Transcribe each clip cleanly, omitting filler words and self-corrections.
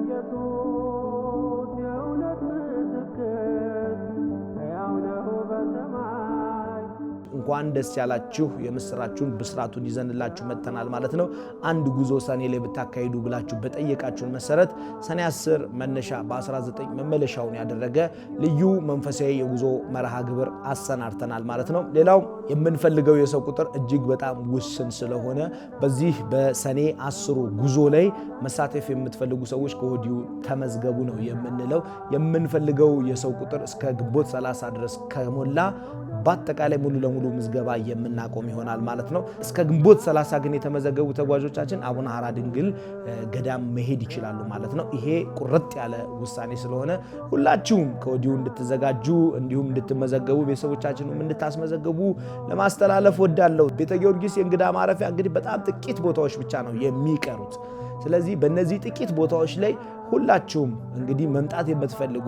ኢየሱስ የእውነት ምስክር ሕያው ነው በሰማይ እንኳን ደስ ያላችሁ የምስራችሁን ብስራቱን ይዘንላችሁ መተናል ማለት ነው። አንድ ጉዞ ሰኔ ላይ ብታካሂዱ ብላችሁ በጠየቃችሁን መሰረት ሰኔ 10 መነሻ በ19 መመለሻውን ያደረገ ልዩ መንፈሳዊ የጉዞ መርሃ ግብር አሰናድተናል ማለት ነው። ሌላው የምንፈልገው የሰው ቁጥር እጅግ በጣም ውስን ስለሆነ በዚህ በሰኔ 10 ጉዞ ላይ መሳተፍ የምትፈልጉ ሰዎች ከወዲሁ ተመዝገቡ ነው የምንለው። የምንፈልገው የሰው ቁጥር እስከ ግንቦት 30 ድረስ ከሞላ በአጠቃላይ ሙሉ ለሙሉ ምዝገባ የምናቆም ይሆናል ማለት ነው። እስከ ግንቦት 30 ግን የተመዘገቡ ተጓዦቻችን አቡነ ሐራ ድንግል ገዳም መሄድ ይችላሉ ማለት ነው። ይሄ ቁርጥ ያለ ውሳኔ ስለሆነ ሁላችሁም ከወዲሁ እንድትዘጋጁ እንዲሁም እንድትመዘገቡ ቤተሰቦቻችንም እንድታስመዘገቡ ለማስተላለፍ ወዳለው። ቤተ ጊዮርጊስ የእንግዳ ማረፊያ እንግዲህ በጣም ጥቂት ቦታዎች ብቻ ነው የሚቀሩት። ስለዚህ በእነዚህ ጥቂት ቦታዎች ላይ ሁላችሁም እንግዲህ መምጣት የምትፈልጉ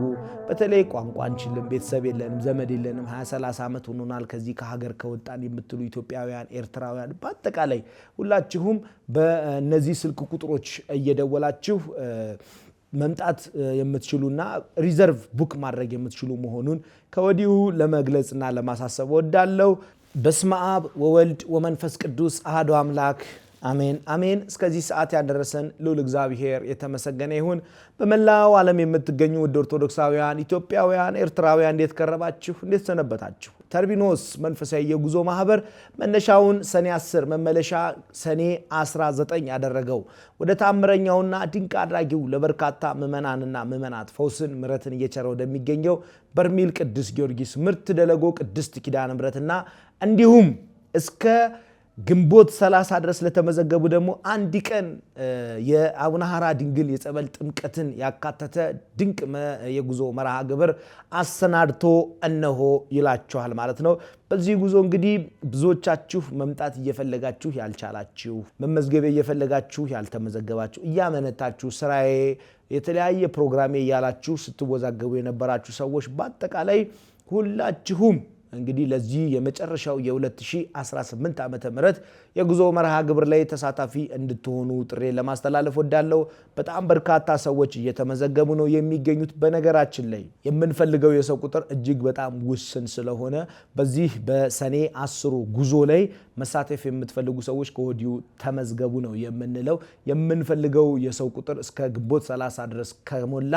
በተለይ ቋንቋ አንችልም፣ ቤተሰብ የለንም፣ ዘመድ የለንም፣ 20-30 ዓመት ሆኖናል ከዚህ ከሀገር ከወጣን የምትሉ ኢትዮጵያውያን፣ ኤርትራውያን በአጠቃላይ ሁላችሁም በእነዚህ ስልክ ቁጥሮች እየደወላችሁ መምጣት የምትችሉና ሪዘርቭ ቡክ ማድረግ የምትችሉ መሆኑን ከወዲሁ ለመግለጽና ለማሳሰብ ወዳለው። በስመ አብ ወወልድ ወመንፈስ ቅዱስ አሐዱ አምላክ አሜን አሜን። እስከዚህ ሰዓት ያደረሰን ልዑል እግዚአብሔር የተመሰገነ ይሁን። በመላው ዓለም የምትገኙ ውድ ኦርቶዶክሳውያን ኢትዮጵያውያን፣ ኤርትራውያን እንዴት ከረባችሁ? እንዴት ሰነበታችሁ? ተርቢኖስ መንፈሳዊ የጉዞ ማህበር መነሻውን ሰኔ 10 መመለሻ ሰኔ 19 ያደረገው ወደ ታምረኛውና ድንቅ አድራጊው ለበርካታ ምዕመናንና ምዕመናት ፈውስን ምሕረትን እየቸረ ወደሚገኘው በርሜል ቅዱስ ጊዮርጊስ ምርት ደለጎ ቅድስት ኪዳነ ምሕረትና እንዲሁም እስከ ግንቦት 30 ድረስ ለተመዘገቡ ደግሞ አንድ ቀን የአቡነ ሐራ ድንግል የጸበል ጥምቀትን ያካተተ ድንቅ የጉዞ መርሃ ግብር አሰናድቶ እነሆ ይላችኋል ማለት ነው። በዚህ ጉዞ እንግዲህ ብዙዎቻችሁ መምጣት እየፈለጋችሁ ያልቻላችሁ፣ መመዝገብ እየፈለጋችሁ ያልተመዘገባችሁ፣ እያመነታችሁ ስራዬ የተለያየ ፕሮግራሜ እያላችሁ ስትወዛገቡ የነበራችሁ ሰዎች በአጠቃላይ ሁላችሁም እንግዲህ ለዚህ የመጨረሻው የ2018 ዓመተ ምህረት የጉዞ መርሃ ግብር ላይ ተሳታፊ እንድትሆኑ ጥሪ ለማስተላለፍ ወዳለው። በጣም በርካታ ሰዎች እየተመዘገቡ ነው የሚገኙት። በነገራችን ላይ የምንፈልገው የሰው ቁጥር እጅግ በጣም ውስን ስለሆነ በዚህ በሰኔ 10 ጉዞ ላይ መሳተፍ የምትፈልጉ ሰዎች ከወዲሁ ተመዝገቡ ነው የምንለው። የምንፈልገው የሰው ቁጥር እስከ ግንቦት 30 ድረስ ከሞላ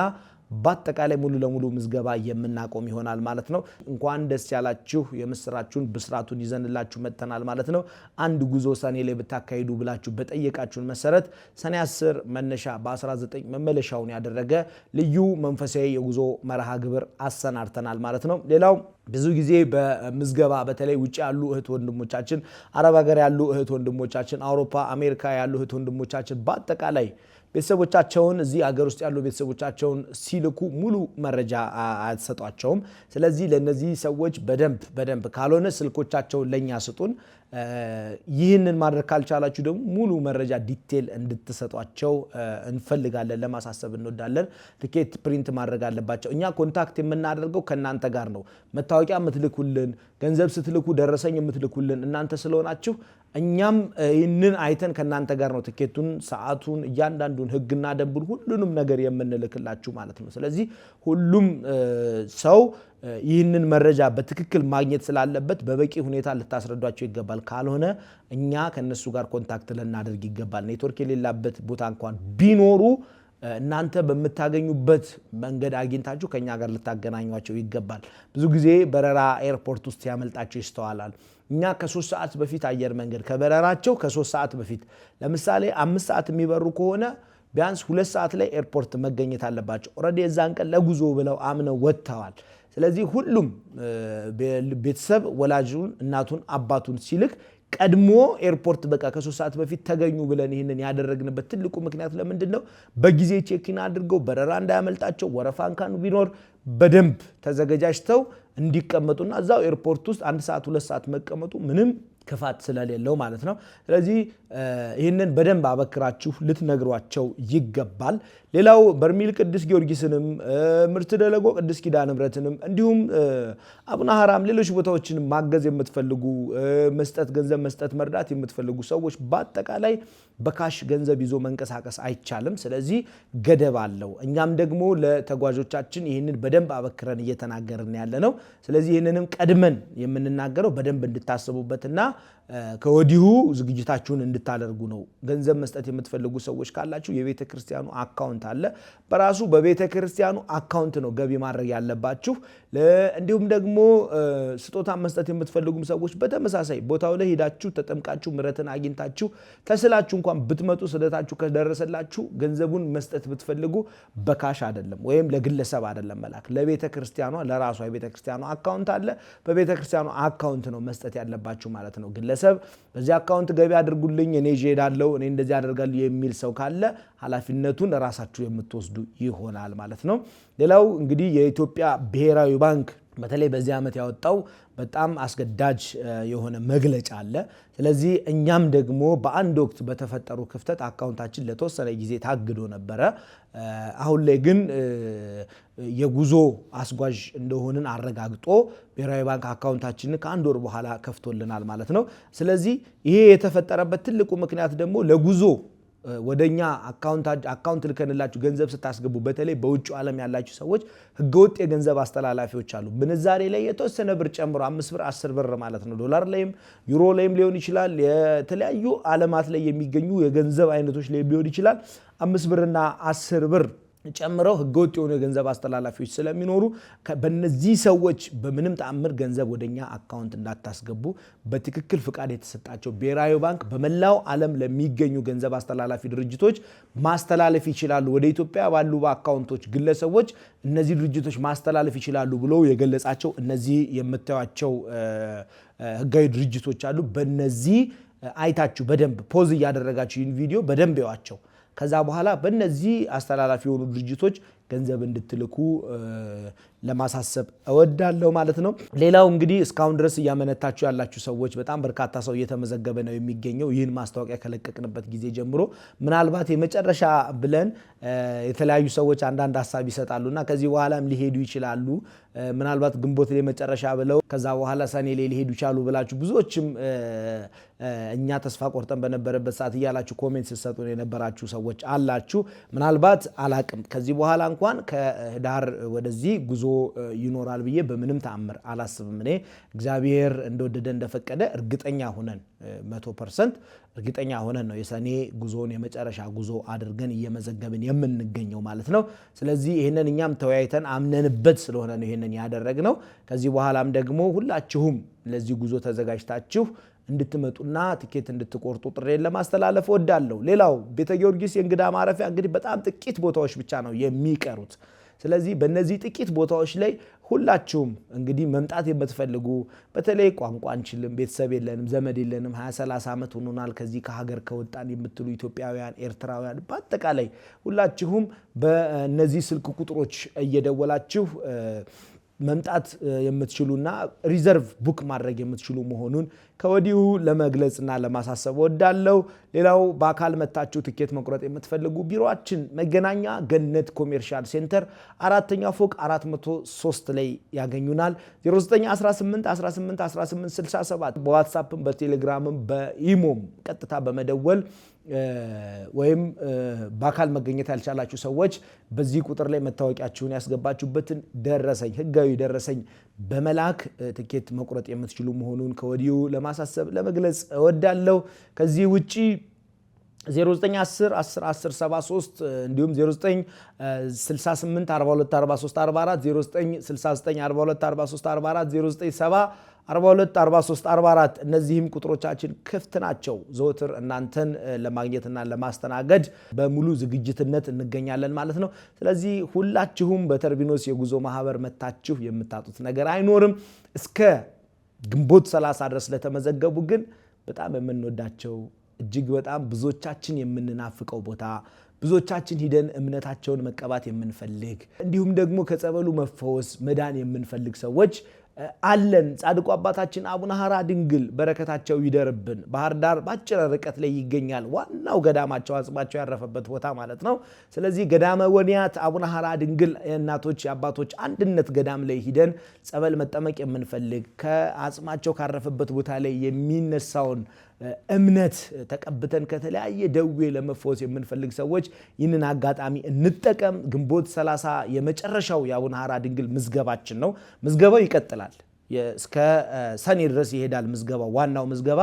በአጠቃላይ ሙሉ ለሙሉ ምዝገባ የምናቆም ይሆናል ማለት ነው። እንኳን ደስ ያላችሁ የምስራችሁን ብስራቱን ይዘንላችሁ መተናል ማለት ነው። አንድ ጉዞ ሰኔ ላይ ብታካሂዱ ብላችሁ በጠየቃችሁን መሰረት ሰኔ 10 መነሻ በ19 መመለሻውን ያደረገ ልዩ መንፈሳዊ የጉዞ መርሃ ግብር አሰናድተናል ማለት ነው። ሌላው ብዙ ጊዜ በምዝገባ በተለይ ውጭ ያሉ እህት ወንድሞቻችን፣ አረብ ሀገር ያሉ እህት ወንድሞቻችን፣ አውሮፓ አሜሪካ ያሉ እህት ወንድሞቻችን በአጠቃላይ ቤተሰቦቻቸውን እዚህ ሀገር ውስጥ ያሉ ቤተሰቦቻቸውን ሲልኩ ሙሉ መረጃ አትሰጧቸውም። ስለዚህ ለነዚህ ሰዎች በደንብ ካልሆነ ስልኮቻቸውን ለኛ ስጡን። ይህንን ማድረግ ካልቻላችሁ ደግሞ ሙሉ መረጃ ዲቴል እንድትሰጧቸው እንፈልጋለን፣ ለማሳሰብ እንወዳለን። ትኬት ፕሪንት ማድረግ አለባቸው። እኛ ኮንታክት የምናደርገው ከእናንተ ጋር ነው። መታወቂያ የምትልኩልን፣ ገንዘብ ስትልኩ ደረሰኝ የምትልኩልን እናንተ ስለሆናችሁ እኛም ይህንን አይተን ከእናንተ ጋር ነው ትኬቱን፣ ሰዓቱን፣ እያንዳንዱን ህግና ደንቡን ሁሉንም ነገር የምንልክላችሁ ማለት ነው። ስለዚህ ሁሉም ሰው ይህንን መረጃ በትክክል ማግኘት ስላለበት በበቂ ሁኔታ ልታስረዷቸው ይገባል። ካልሆነ እኛ ከነሱ ጋር ኮንታክት ልናደርግ ይገባል። ኔትወርክ የሌላበት ቦታ እንኳን ቢኖሩ እናንተ በምታገኙበት መንገድ አግኝታችሁ ከኛ ጋር ልታገናኟቸው ይገባል። ብዙ ጊዜ በረራ ኤርፖርት ውስጥ ያመልጣቸው ይስተዋላል። እኛ ከ3 ሰዓት በፊት አየር መንገድ ከበረራቸው ከ3 ሰዓት በፊት ለምሳሌ 5 ሰዓት የሚበሩ ከሆነ ቢያንስ 2 ሰዓት ላይ ኤርፖርት መገኘት አለባቸው። ኦሬዲ የዛን ቀን ለጉዞ ብለው አምነው ወጥተዋል። ስለዚህ ሁሉም ቤተሰብ ወላጁን፣ እናቱን፣ አባቱን ሲልክ ቀድሞ ኤርፖርት በቃ ከ3 ሰዓት በፊት ተገኙ ብለን ይህንን ያደረግንበት ትልቁ ምክንያት ለምንድን ነው? በጊዜ ቼክኢን አድርገው በረራ እንዳያመልጣቸው ወረፋ እንኳን ቢኖር በደንብ ተዘጋጅተው እንዲቀመጡና እዛው ኤርፖርት ውስጥ 1 ሰዓት 2 ሰዓት መቀመጡ ምንም ክፋት ስለሌለው ማለት ነው። ስለዚህ ይህንን በደንብ አበክራችሁ ልትነግሯቸው ይገባል። ሌላው በርሜል ቅዱስ ጊዮርጊስንም ምርት ደለጎ ቅድስት ኪዳነ ምሕረትንም እንዲሁም አቡነ ሐራም ሌሎች ቦታዎችን ማገዝ የምትፈልጉ መስጠት ገንዘብ መስጠት መርዳት የምትፈልጉ ሰዎች በአጠቃላይ በካሽ ገንዘብ ይዞ መንቀሳቀስ አይቻልም። ስለዚህ ገደብ አለው። እኛም ደግሞ ለተጓዦቻችን ይህንን በደንብ አበክረን እየተናገርን ያለነው። ስለዚህ ይህንንም ቀድመን የምንናገረው በደንብ እንድታስቡበትና ከወዲሁ ዝግጅታችሁን እንድታደርጉ ነው። ገንዘብ መስጠት የምትፈልጉ ሰዎች ካላችሁ የቤተ ክርስቲያኑ አካውንት አለ። በራሱ በቤተ ክርስቲያኑ አካውንት ነው ገቢ ማድረግ ያለባችሁ። እንዲሁም ደግሞ ስጦታ መስጠት የምትፈልጉም ሰዎች በተመሳሳይ ቦታው ላይ ሄዳችሁ ተጠምቃችሁ ምሕረትን አግኝታችሁ ተስላችሁ እንኳን ብትመጡ ስለታችሁ ከደረሰላችሁ ገንዘቡን መስጠት ብትፈልጉ በካሽ አይደለም ወይም ለግለሰብ አይደለም መላክ፣ ለቤተ ክርስቲያኗ ለራሷ የቤተ ክርስቲያኑ አካውንት አለ። በቤተ ክርስቲያኑ አካውንት ነው መስጠት ያለባችሁ ማለት ነው። ግለሰብ በዚህ አካውንት ገቢ አድርጉልኝ እኔ እሄዳለሁ እኔ እንደዚህ አደርጋለሁ የሚል ሰው ካለ ኃላፊነቱን ራሳችሁ የምትወስዱ ይሆናል ማለት ነው። ሌላው እንግዲህ የኢትዮጵያ ብሔራዊ ባንክ በተለይ በዚህ ዓመት ያወጣው በጣም አስገዳጅ የሆነ መግለጫ አለ። ስለዚህ እኛም ደግሞ በአንድ ወቅት በተፈጠሩ ክፍተት አካውንታችን ለተወሰነ ጊዜ ታግዶ ነበረ። አሁን ላይ ግን የጉዞ አስጓዥ እንደሆንን አረጋግጦ ብሔራዊ ባንክ አካውንታችንን ከአንድ ወር በኋላ ከፍቶልናል ማለት ነው። ስለዚህ ይሄ የተፈጠረበት ትልቁ ምክንያት ደግሞ ለጉዞ ወደኛ አካውንት ልከንላችሁ ገንዘብ ስታስገቡ በተለይ በውጭ ዓለም ያላችሁ ሰዎች ህገወጥ የገንዘብ አስተላላፊዎች አሉ። ምንዛሬ ላይ የተወሰነ ብር ጨምሮ 5 ብር 10 ብር ማለት ነው። ዶላር ላይም ዩሮ ላይም ሊሆን ይችላል። የተለያዩ ዓለማት ላይ የሚገኙ የገንዘብ አይነቶች ላይ ሊሆን ይችላል። 5 ብርና 10 ብር ጨምረው ህገወጥ የሆኑ የገንዘብ አስተላላፊዎች ስለሚኖሩ በእነዚህ ሰዎች በምንም ተአምር ገንዘብ ወደኛ አካውንት እንዳታስገቡ በትክክል ፍቃድ የተሰጣቸው ብሔራዊ ባንክ በመላው ዓለም ለሚገኙ ገንዘብ አስተላላፊ ድርጅቶች ማስተላለፍ ይችላሉ። ወደ ኢትዮጵያ ባሉ አካውንቶች ግለሰቦች እነዚህ ድርጅቶች ማስተላለፍ ይችላሉ ብሎ የገለጻቸው እነዚህ የምታዩቸው ህጋዊ ድርጅቶች አሉ። በእነዚህ አይታችሁ በደንብ ፖዝ እያደረጋችሁ ይህን ቪዲዮ በደንብ ያዋቸው። ከዛ በኋላ በእነዚህ አስተላላፊ የሆኑ ድርጅቶች ገንዘብ እንድትልኩ ለማሳሰብ እወዳለሁ ማለት ነው። ሌላው እንግዲህ እስካሁን ድረስ እያመነታችሁ ያላችሁ ሰዎች በጣም በርካታ ሰው እየተመዘገበ ነው የሚገኘው። ይህን ማስታወቂያ ከለቀቅንበት ጊዜ ጀምሮ ምናልባት የመጨረሻ ብለን የተለያዩ ሰዎች አንዳንድ ሀሳብ ይሰጣሉና ከዚህ በኋላም ሊሄዱ ይችላሉ። ምናልባት ግንቦት ላይ መጨረሻ ብለው ከዛ በኋላ ሰኔ ላይ ሊሄዱ ይችላሉ ብላችሁ ብዙዎችም እኛ ተስፋ ቆርጠን በነበረበት ሰዓት እያላችሁ ኮሜንት ስትሰጡ የነበራችሁ ሰዎች አላችሁ። ምናልባት አላቅም ከዚህ በኋላ እንኳን ከህዳር ወደዚህ ጉዞ ይኖራል ብዬ በምንም ተአምር አላስብም። እኔ እግዚአብሔር እንደወደደ እንደፈቀደ እርግጠኛ ሆነን 100% እርግጠኛ ሆነን ነው የሰኔ ጉዞን የመጨረሻ ጉዞ አድርገን እየመዘገብን የምንገኘው ማለት ነው። ስለዚህ ይሄንን እኛም ተወያይተን አምነንበት ስለሆነ ነው ይሄንን ያደረግነው። ከዚህ በኋላም ደግሞ ሁላችሁም ለዚህ ጉዞ ተዘጋጅታችሁ እንድትመጡና ትኬት እንድትቆርጡ ጥሬን ለማስተላለፍ ወዳለሁ። ሌላው ቤተ ጊዮርጊስ የእንግዳ ማረፊያ እንግዲህ በጣም ጥቂት ቦታዎች ብቻ ነው የሚቀሩት። ስለዚህ በእነዚህ ጥቂት ቦታዎች ላይ ሁላችሁም እንግዲህ መምጣት የምትፈልጉ በተለይ ቋንቋ አንችልም፣ ቤተሰብ የለንም፣ ዘመድ የለንም፣ 20-30 ዓመት ሆኖናል ከዚህ ከሀገር ከወጣን የምትሉ ኢትዮጵያውያን፣ ኤርትራውያን በአጠቃላይ ሁላችሁም በእነዚህ ስልክ ቁጥሮች እየደወላችሁ መምጣት የምትችሉና ሪዘርቭ ቡክ ማድረግ የምትችሉ መሆኑን ከወዲሁ ለመግለጽና ለማሳሰብ ወዳለው። ሌላው በአካል መታችሁ ትኬት መቁረጥ የምትፈልጉ ቢሮአችን መገናኛ ገነት ኮሜርሻል ሴንተር 4ኛ ፎቅ 403 ላይ ያገኙናል። 0918181867 በዋትሳፕም በቴሌግራምም በኢሞም ቀጥታ በመደወል ወይም በአካል መገኘት ያልቻላችሁ ሰዎች በዚህ ቁጥር ላይ መታወቂያችሁን ያስገባችሁበትን ደረሰኝ ህጋዊ ደረሰኝ በመላክ ትኬት መቁረጥ የምትችሉ መሆኑን ከወዲሁ ለማሳሰብ ለመግለጽ እወዳለሁ። ከዚህ ውጪ 0910101073 እንዲሁም 0968424344 0969424344 0970424344 እነዚህም ቁጥሮቻችን ክፍት ናቸው። ዘወትር እናንተን ለማግኘትና ለማስተናገድ በሙሉ ዝግጅትነት እንገኛለን ማለት ነው። ስለዚህ ሁላችሁም በተርቢኖስ የጉዞ ማህበር መታችሁ የምታጡት ነገር አይኖርም። እስከ ግንቦት 30 ድረስ ለተመዘገቡ ግን በጣም የምንወዳቸው እጅግ በጣም ብዙዎቻችን የምንናፍቀው ቦታ ብዙዎቻችን ሂደን እምነታቸውን መቀባት የምንፈልግ እንዲሁም ደግሞ ከጸበሉ መፈወስ መዳን የምንፈልግ ሰዎች አለን። ጻድቁ አባታችን አቡነ ሐራ ድንግል በረከታቸው ይደርብን። ባህር ዳር ባጭር ርቀት ላይ ይገኛል። ዋናው ገዳማቸው አጽማቸው ያረፈበት ቦታ ማለት ነው። ስለዚህ ገዳመ ወንያት አቡነ ሐራ ድንግል የእናቶች የአባቶች አንድነት ገዳም ላይ ሂደን ጸበል መጠመቅ የምንፈልግ ከአጽማቸው ካረፈበት ቦታ ላይ የሚነሳውን እምነት ተቀብተን ከተለያየ ደዌ ለመፈወስ የምንፈልግ ሰዎች ይህንን አጋጣሚ እንጠቀም። ግንቦት 30 የመጨረሻው የአቡነ ሐራ ድንግል ምዝገባችን ነው። ምዝገባው ይቀጥላል። እስከ ሰኔ ድረስ ይሄዳል ምዝገባው። ዋናው ምዝገባ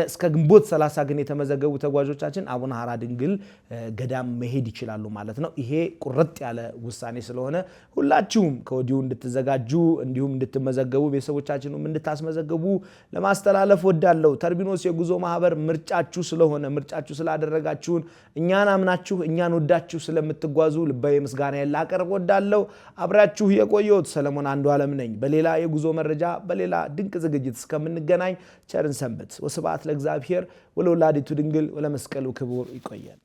እስከ ግንቦት 30 ግን የተመዘገቡ ተጓዦቻችን አቡነ ሐራ ድንግል ገዳም መሄድ ይችላሉ ማለት ነው። ይሄ ቁርጥ ያለ ውሳኔ ስለሆነ ሁላችሁም ከወዲሁ እንድትዘጋጁ እንዲሁም እንድትመዘገቡ ቤተሰቦቻችሁም እንድታስመዘገቡ ለማስተላለፍ ወዳለው። ተርቢኖስ የጉዞ ማህበር ምርጫችሁ ስለሆነ ምርጫችሁ ስላደረጋችሁን እኛን አምናችሁ እኛን ወዳችሁ ስለምትጓዙ ልባዊ ምስጋና ላቀርብ ወዳለው። አብራችሁ የቆየሁት ሰለሞን አንዱ ዓለም ነኝ። በሌላ የጉዞ መረጃ በሌላ ድንቅ ዝግጅት እስከምንገናኝ ቸርን ሰንብት። ወስብሐት ለእግዚአብሔር ወለወላዲቱ ድንግል ወለመስቀሉ ክቡር። ይቆያል።